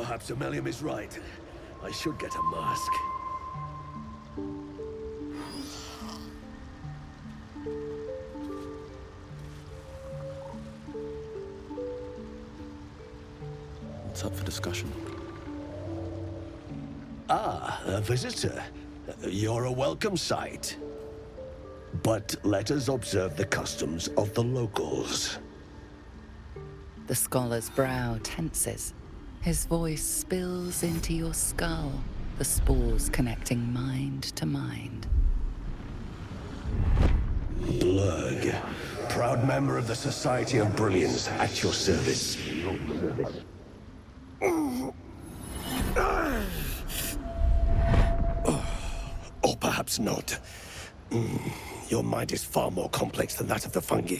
Perhaps Omeluum is right. I should get a mask. What's up for discussion? Ah, a visitor. You're a welcome sight. But let us observe the customs of the locals. The scholar's brow tenses. His voice spills into your skull, the spores connecting mind to mind. Blurg, proud member of the Society of Brilliance, at your service. Or perhaps not. Your mind is far more complex than that of the fungi.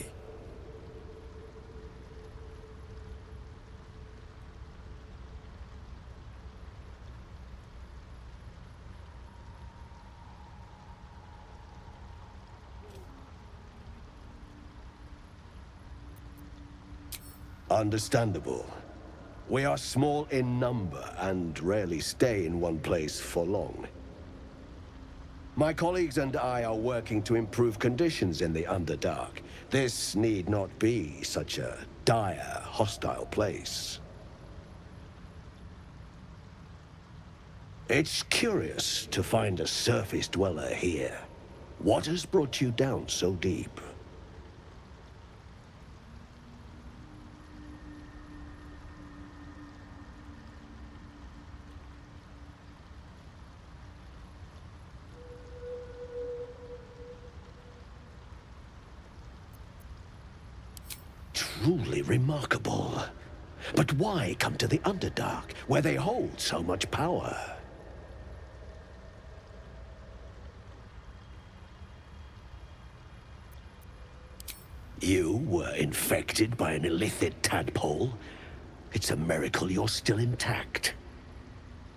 Understandable. We are small in number and rarely stay in one place for long. My colleagues and I are working to improve conditions in the Underdark. This need not be such a dire, hostile place. It's curious to find a surface dweller here. What has brought you down so deep? Truly remarkable. But why come to the Underdark, where they hold so much power? You were infected by an illithid tadpole? It's a miracle you're still intact.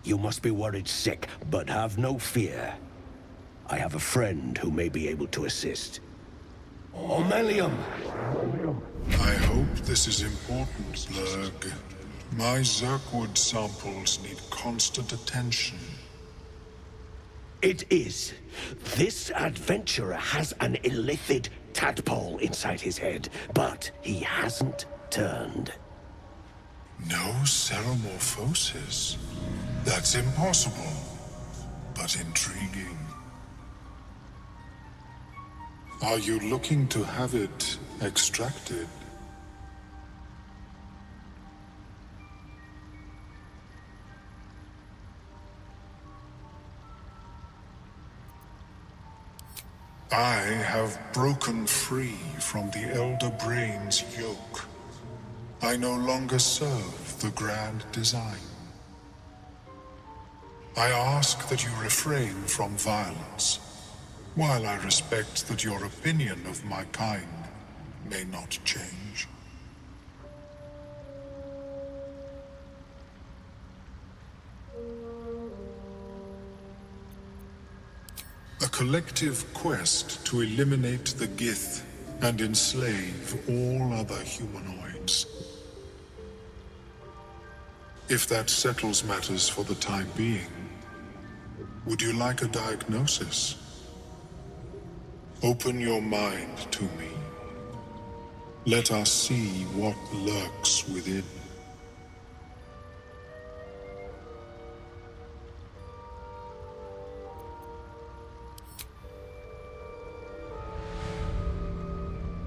You must be worried sick, but have no fear. I have a friend who may be able to assist. Omeluum! I hope this is important, Blurg. My Zerkwood samples need constant attention. It is. This adventurer has an illithid tadpole inside his head, but he hasn't turned. No ceremorphosis. That's impossible, but intriguing. Are you looking to have it extracted? I have broken free from the Elder Brain's yoke. I no longer serve the grand design. I ask that you refrain from violence, while I respect that your opinion of my kind may not change. A collective quest to eliminate the Gith and enslave all other humanoids. If that settles matters for the time being, would you like a diagnosis? Open your mind to me. Let us see what lurks within.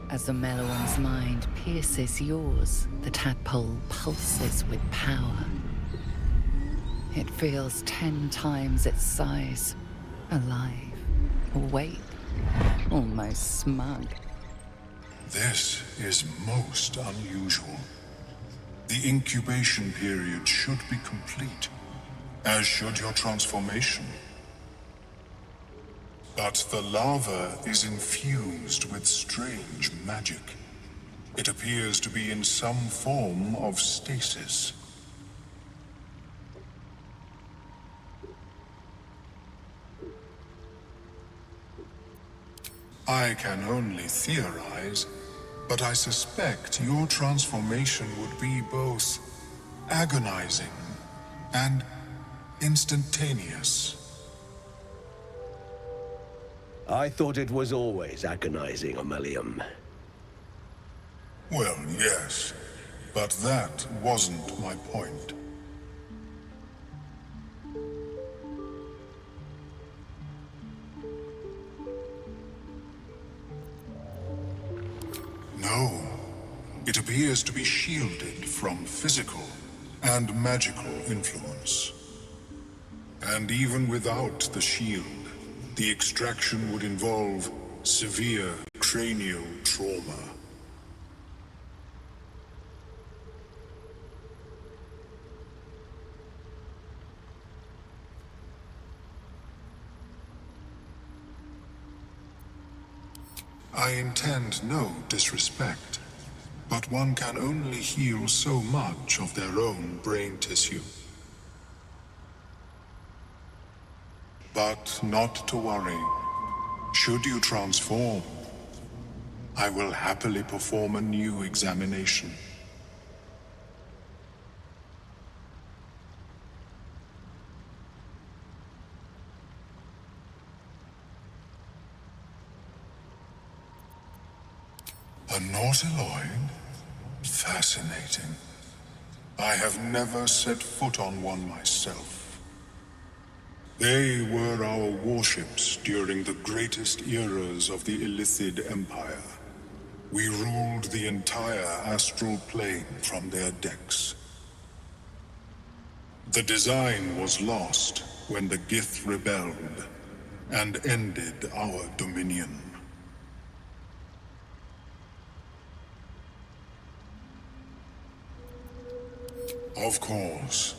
As Omeluum's mind pierces yours, the tadpole pulses with power. It feels 10 times its size, alive, awake, almost smug. This is most unusual. The incubation period should be complete, as should your transformation. But the larva is infused with strange magic. It appears to be in some form of stasis. I can only theorize, but I suspect your transformation would be both agonizing and instantaneous. I thought it was always agonizing, Omeluum. Well, yes, but that wasn't my point. No, it appears to be shielded from physical and magical influence. And even without the shield, the extraction would involve severe cranial trauma. I intend no disrespect, but one can only heal so much of their own brain tissue. But not to worry. Should you transform, I will happily perform a new examination. A nautiloid? Fascinating. I have never set foot on one myself. They were our warships during the greatest eras of the Illithid Empire. We ruled the entire astral plane from their decks. The design was lost when the Gith rebelled and ended our dominion. Of course.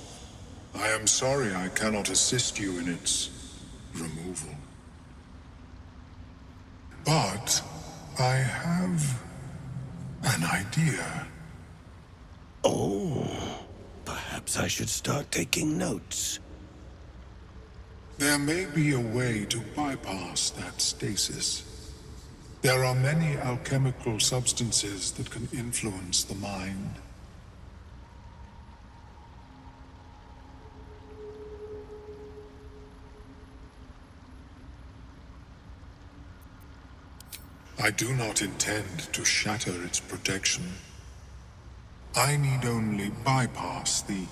I am sorry I cannot assist you in its removal. But I have an idea. Oh, perhaps I should start taking notes. There may be a way to bypass that stasis. There are many alchemical substances that can influence the mind. I do not intend to shatter its protection. I need only bypass the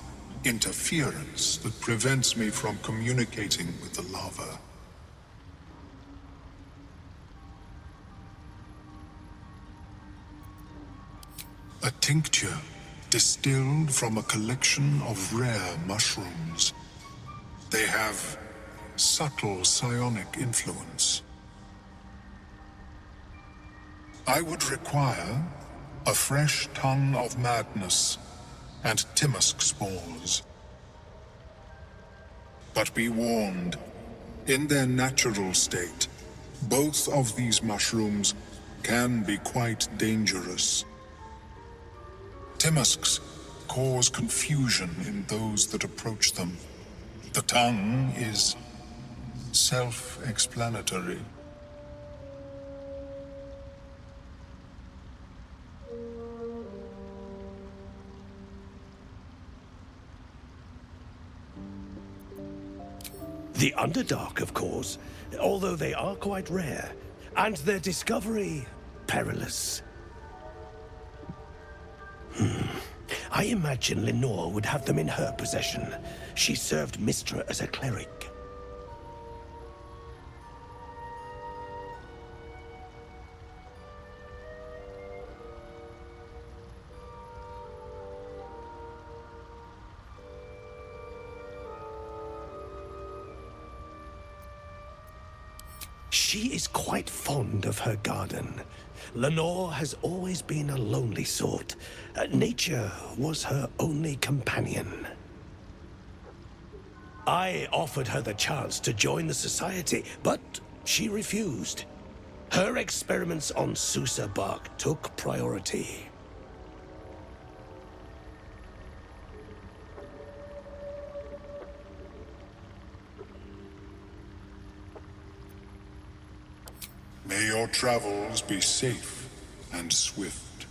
interference that prevents me from communicating with the lava. A tincture distilled from a collection of rare mushrooms. They have subtle psionic influence. I would require a fresh ton of madness and Timusk spores. But be warned, in their natural state, both of these mushrooms can be quite dangerous. Timusks cause confusion in those that approach them. The tongue is self-explanatory. The Underdark, of course, although they are quite rare, and their discovery perilous. I imagine Lenore would have them in her possession. She served Mystra as a cleric. She is quite fond of her garden. Lenore has always been a lonely sort. Nature was her only companion. I offered her the chance to join the society, but she refused. Her experiments on Susa bark took priority. May your travels be safe and swift.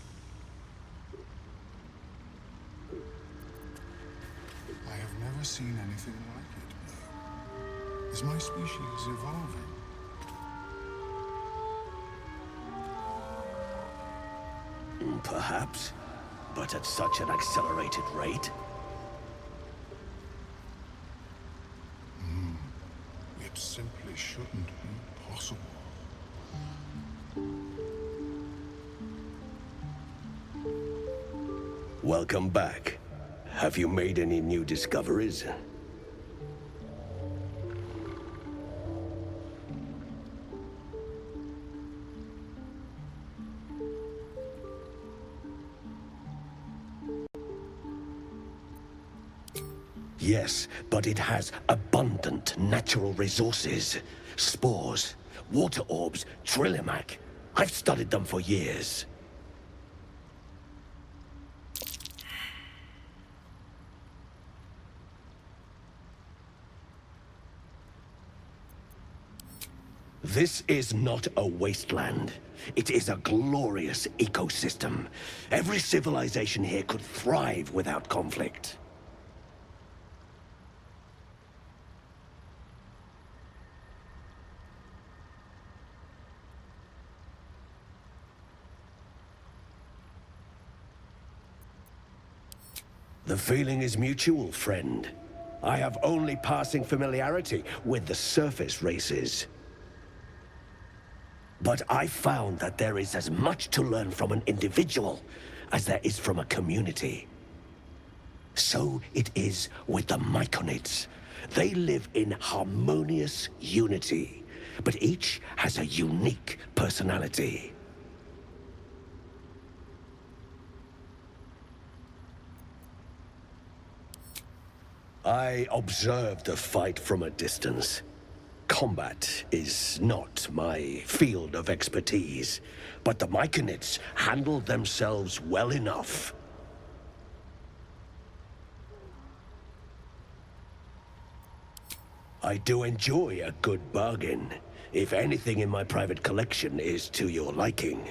I have never seen anything like it, Blurg. Is my species evolving? Perhaps, but at such an accelerated rate. It simply shouldn't be possible. Welcome back. Have you made any new discoveries? Yes, but it has abundant natural resources. Spores, water orbs, Trillimac. I've studied them for years. This is not a wasteland. It is a glorious ecosystem. Every civilization here could thrive without conflict. The feeling is mutual, friend. I have only passing familiarity with the surface races. But I found that there is as much to learn from an individual as there is from a community. So it is with the Myconids. They live in harmonious unity, but each has a unique personality. I observed the fight from a distance. Combat is not my field of expertise, but the Myconids handle themselves well enough. I do enjoy a good bargain, if anything in my private collection is to your liking.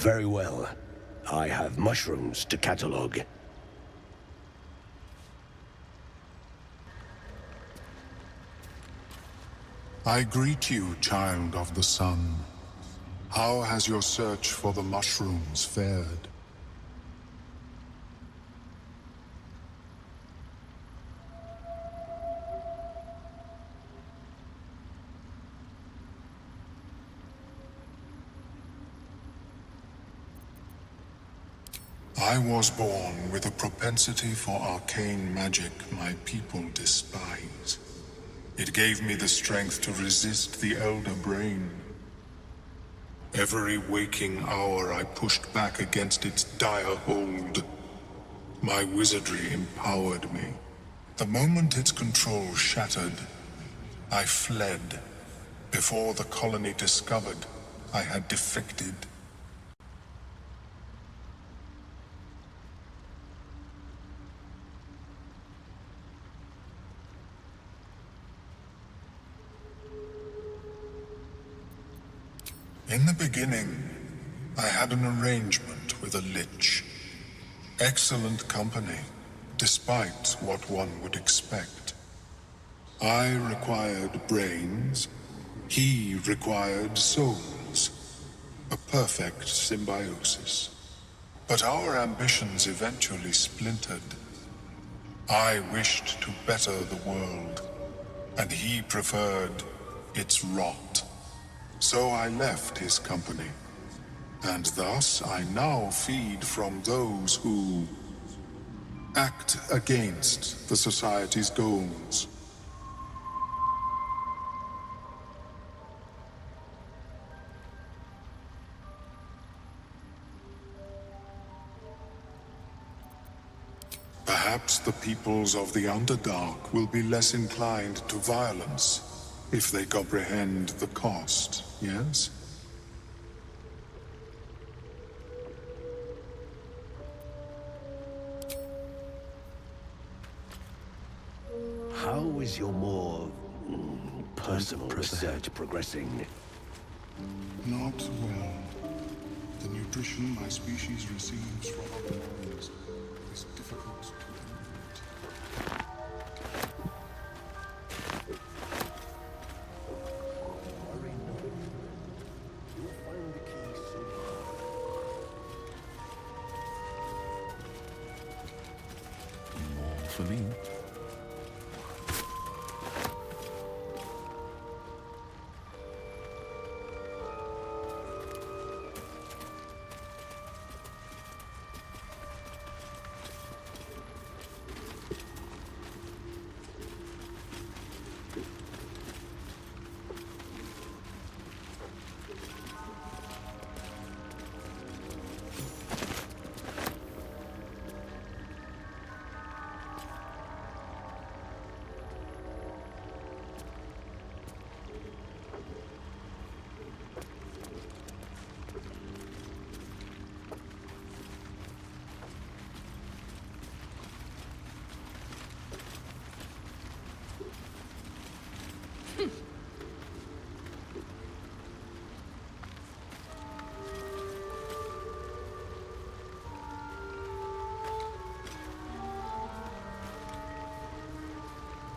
Very well. I have mushrooms to catalog. I greet you, child of the sun. How has your search for the mushrooms fared? I was born with a propensity for arcane magic my people despise. It gave me the strength to resist the Elder Brain. Every waking hour I pushed back against its dire hold. My wizardry empowered me. The moment its control shattered, I fled. Before the colony discovered I had defected. In the beginning, I had an arrangement with a lich. Excellent company, despite what one would expect. I required brains, he required souls. A perfect symbiosis. But our ambitions eventually splintered. I wished to better the world, and he preferred its rot. So I left his company, and thus I now feed from those who act against the Society's goals. Perhaps the peoples of the Underdark will be less inclined to violence if they comprehend the cost, yes? How is your more personal research progressing? Not well. The nutrition my species receives from other worlds is difficult to eliminate. More for me.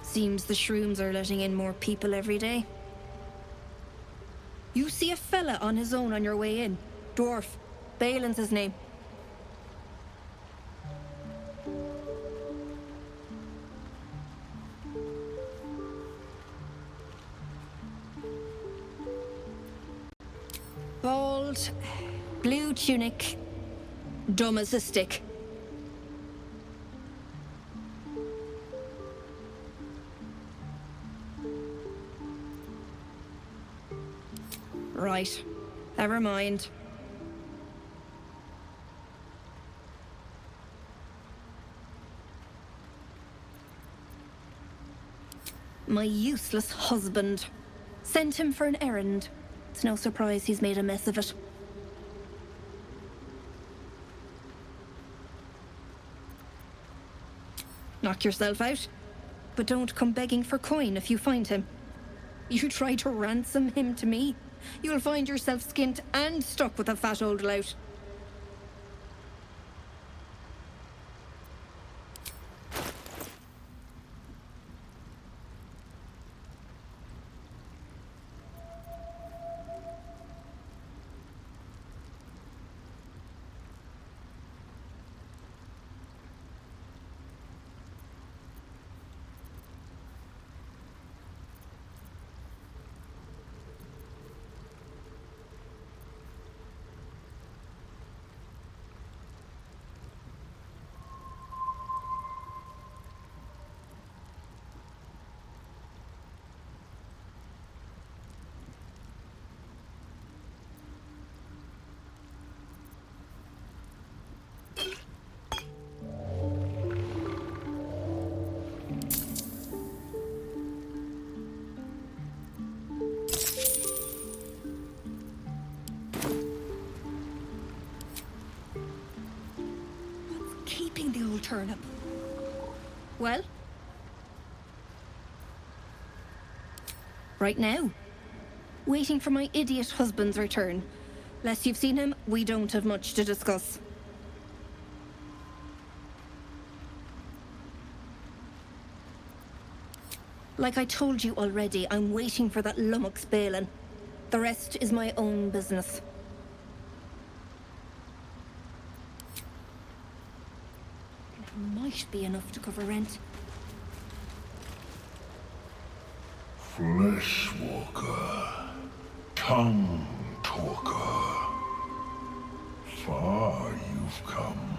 Seems the shrooms are letting in more people every day. You see a fella on his own on your way in. Dwarf. Balin's his name. Bald, blue tunic, dumb as a stick. Right. Never mind. My useless husband. Sent him for an errand. It's no surprise he's made a mess of it. Knock yourself out. But don't come begging for coin if you find him. You try to ransom him to me, you'll find yourself skint and stuck with a fat old lout. Right now. Waiting for my idiot husband's return. Lest you've seen him, we don't have much to discuss. Like I told you already, I'm waiting for that lummox Balin. The rest is my own business. It might be enough to cover rent. Fleshwalker, tongue talker, far you've come.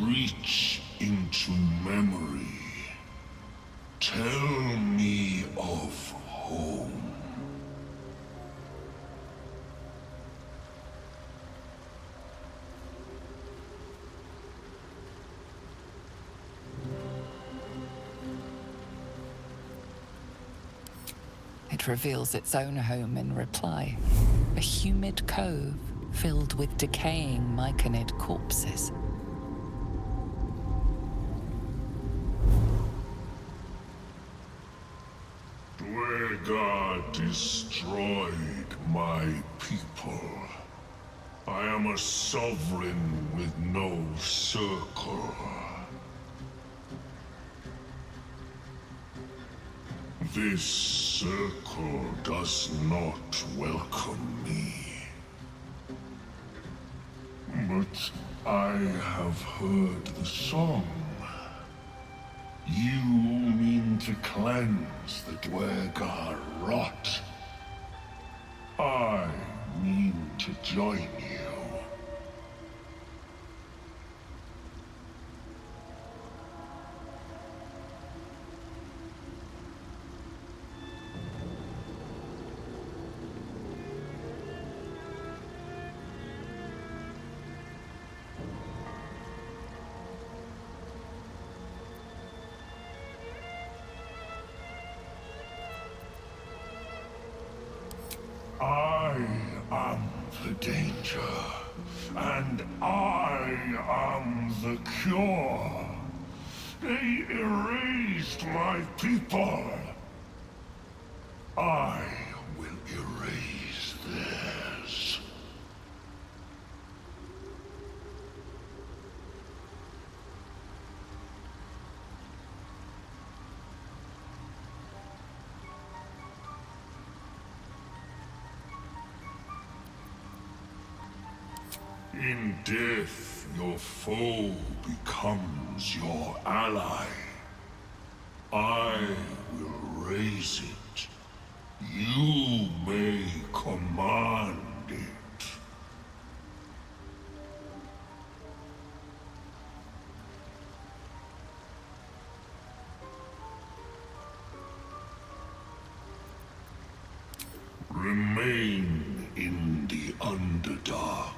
Reach into memory. Tell me of home. It reveals its own home in reply. A humid cove filled with decaying myconid corpses. Dwargar destroyed my people. I am a sovereign with no circle. This circle does not welcome me. But I have heard the song. You mean to cleanse the Dwargar rot. I mean to join you. I am the danger, and I am the cure. They erased my people. I will erase theirs. In death, your foe becomes your ally. I will raise it. You may command it. Remain in the Underdark.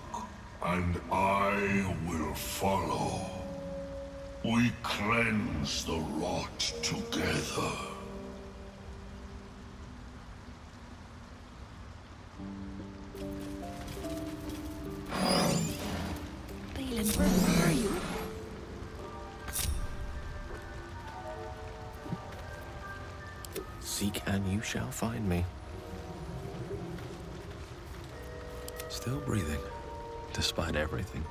And I will follow. We cleanse the rot together. Balin, where are you? Seek and you shall find me. Still breathing, despite everything.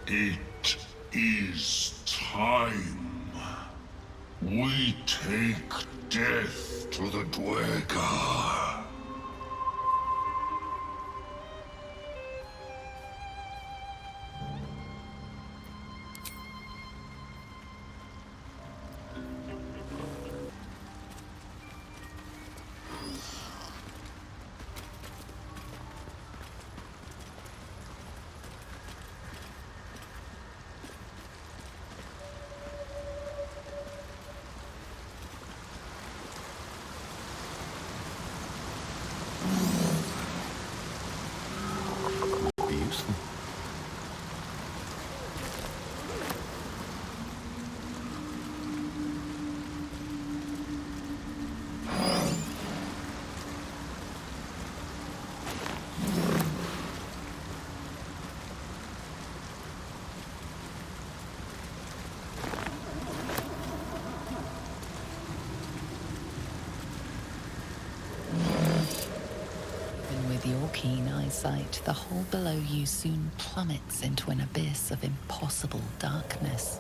It is time. We take death to the Dwargar. sight, the hole below you soon plummets into an abyss of impossible darkness.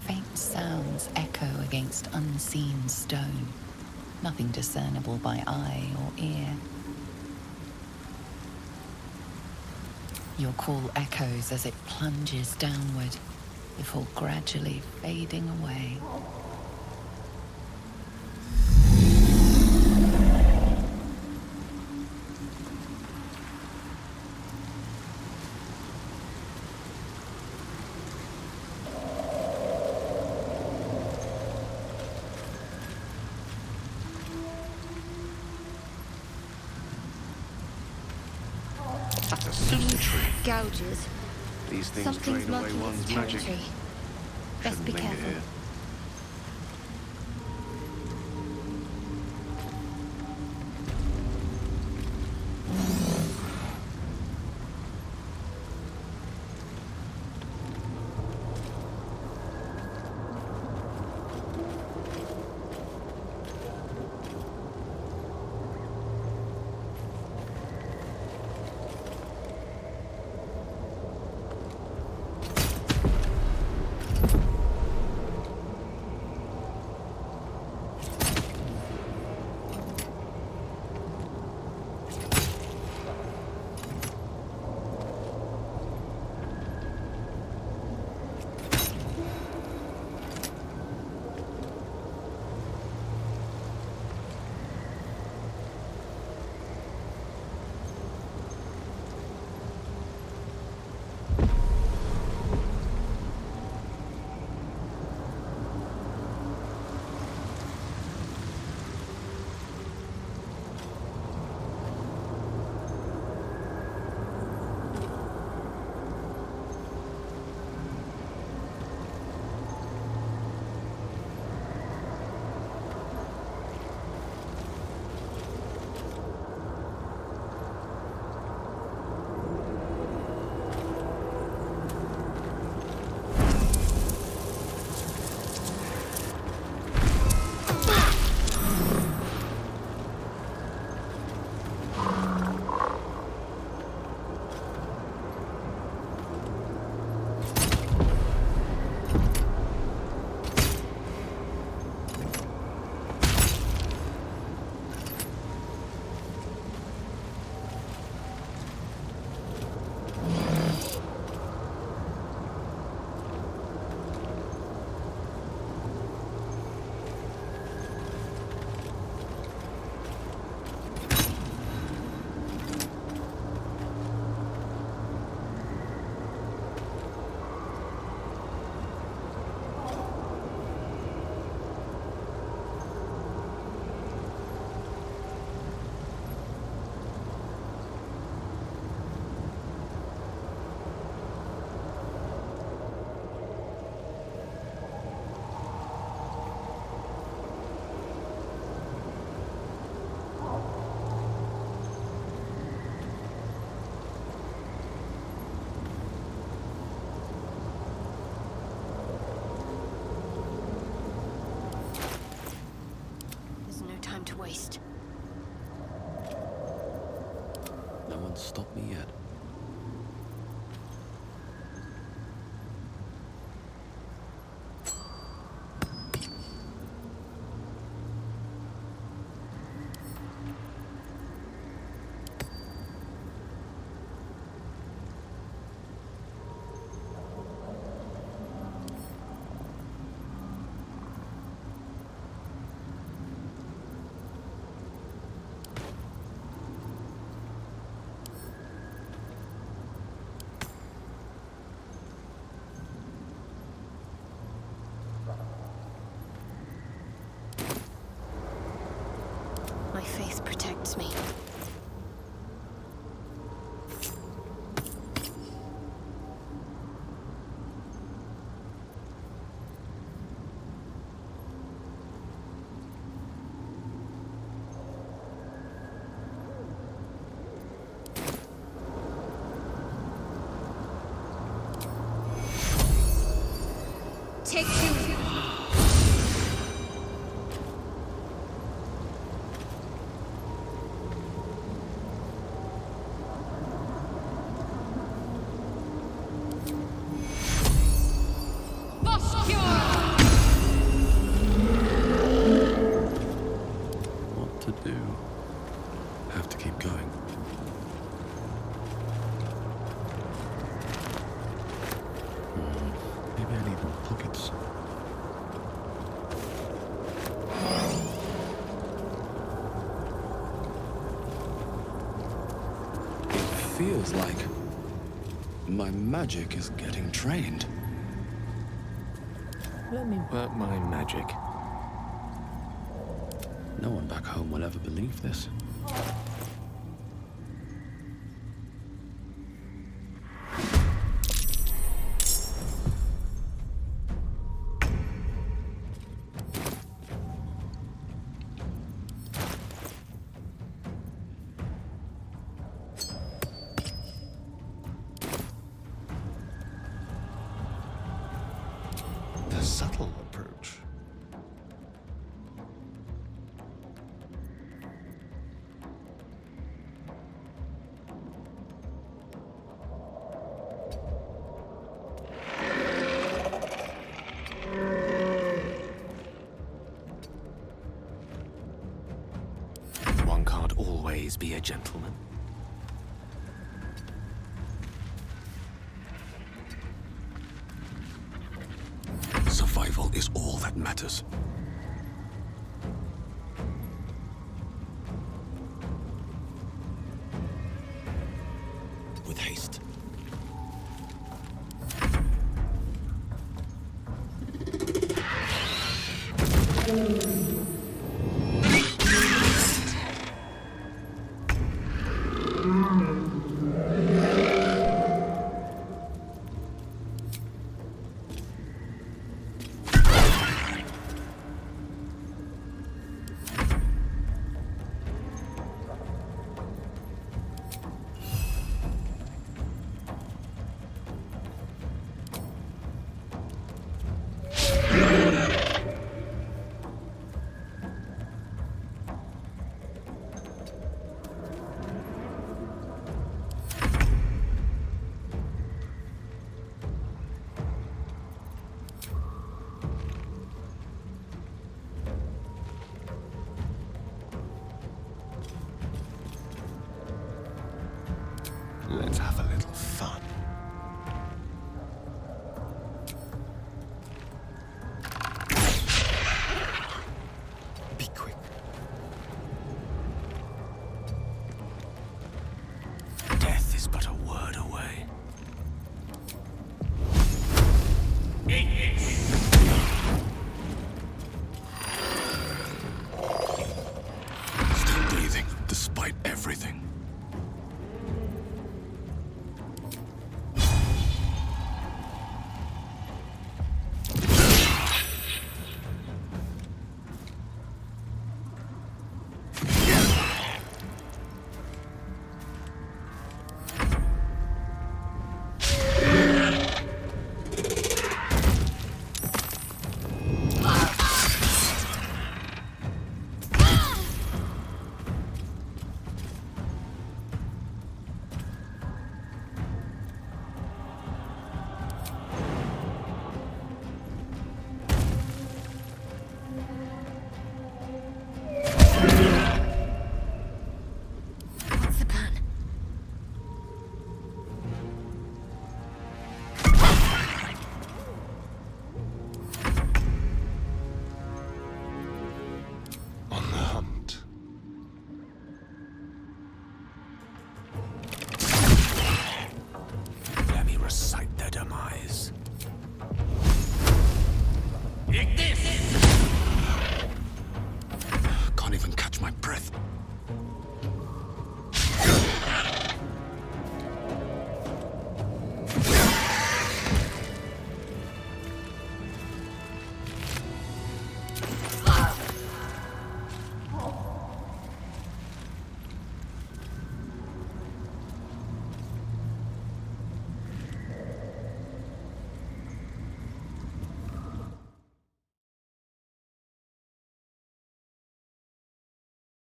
Faint sounds echo against unseen stone, nothing discernible by eye or ear. Your call echoes as it plunges downward, before gradually fading away. That's a symmetry. Gouges. These things Something's drain away marking one's its magic. territory. Best Shouldn't be linger careful. here. To waste. No one's stopped me yet. My faith protects me. Take two. do. Have to keep going. Maybe I need more pockets. It feels like my magic is getting trained. Let me work my magic. No one back home will ever believe this. The subtle approach. One can't always be a gentleman. Survival is all that matters. With haste. Let's have a look.